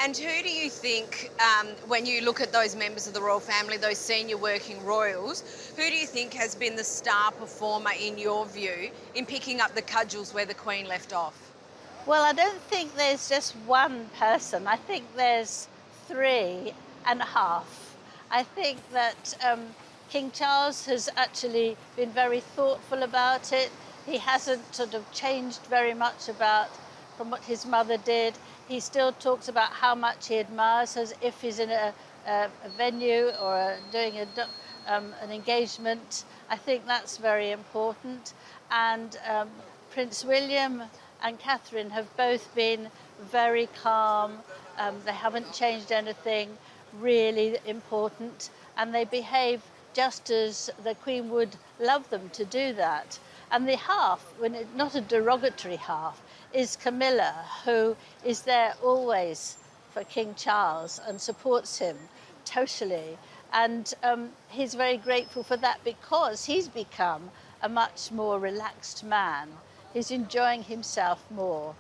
And who do you think, when you look at those members of the royal family, those senior working royals, who do you think has been the star performer in your view in picking up the cudgels where the Queen left off? Well, I don't think there's just one person. I think there's three and a half. I think that King Charles has actually been very thoughtful about it. He hasn't sort of changed very much from what his mother did. He still talks about how much he admires her if he's in a venue or doing an engagement. I think that's very important. And Prince William and Catherine have both been very calm. They haven't changed anything really important, and they behave just as the Queen would love them to do that. And the half, not a derogatory half, is Camilla, who is there always for King Charles and supports him totally. And he's very grateful for that because he's become a much more relaxed man. He's enjoying himself more.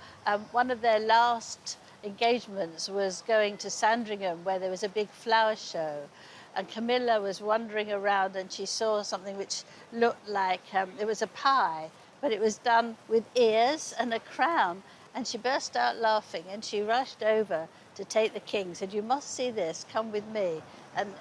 One of their last engagements was going to Sandringham, where there was a big flower show. And Camilla was wandering around and she saw something which looked like, it was a pie, but it was done with ears and a crown. And she burst out laughing and she rushed over to take the king, said, "You must see this, come with me." And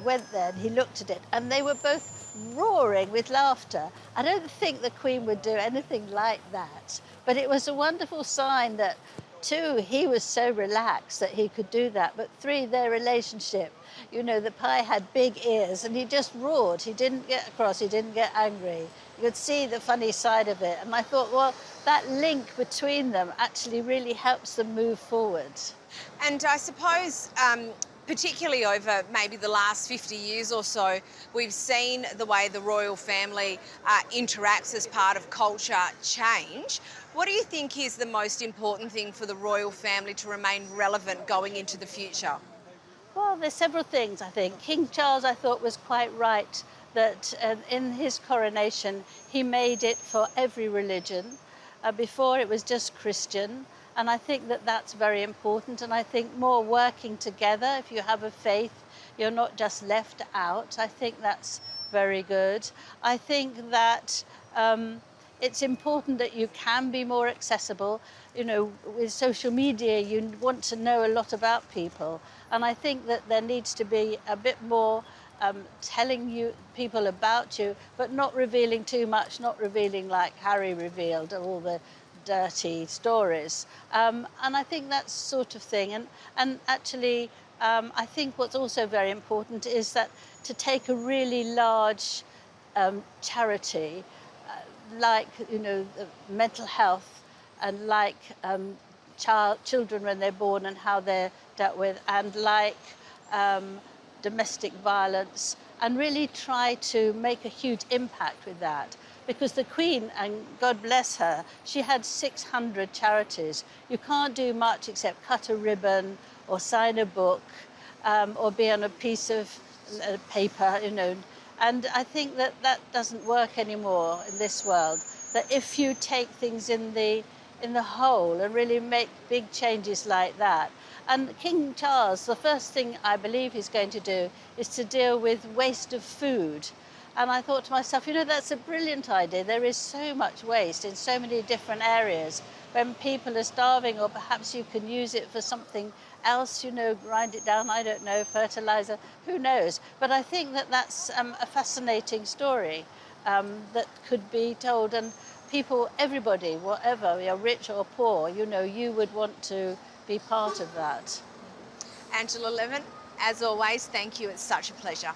went there and he looked at it and they were both roaring with laughter. I don't think the Queen would do anything like that, but it was a wonderful sign that, two, he was so relaxed that he could do that, but three, their relationship. The pie had big ears and he just roared. He didn't get across, he didn't get angry. You could see the funny side of it. And I thought, well, that link between them actually really helps them move forward. And I suppose, particularly over maybe the last 50 years or so, we've seen the way the royal family interacts as part of culture change. What do you think is the most important thing for the royal family to remain relevant going into the future? Well, there's several things, I think. King Charles, I thought, was quite right that in his coronation, he made it for every religion. Before, it was just Christian. And I think that that's very important. And I think more working together, if you have a faith, you're not just left out. I think that's very good. I think that it's important that you can be more accessible. With social media, you want to know a lot about people. And I think that there needs to be a bit more telling people about you, but not revealing too much, not revealing like Harry revealed all the dirty stories. And I think that sort of thing. And actually, I think what's also very important is that to take a really large charity, like, mental health and like children when they're born and how they're dealt with, and like domestic violence, and really try to make a huge impact with that. Because the Queen, and God bless her, she had 600 charities. You can't do much except cut a ribbon or sign a book or be on a piece of paper, And I think that that doesn't work anymore in this world. That if you take things in the whole and really make big changes like that. And King Charles, the first thing I believe he's going to do is to deal with waste of food. And I thought to myself, that's a brilliant idea. There is so much waste in so many different areas. When people are starving, or perhaps you can use it for something else, grind it down, I don't know, fertilizer, who knows. But I think that that's a fascinating story that could be told. And people, everybody, whatever, you're rich or poor, you would want to be part of that. Angela Levin, as always, thank you. It's such a pleasure.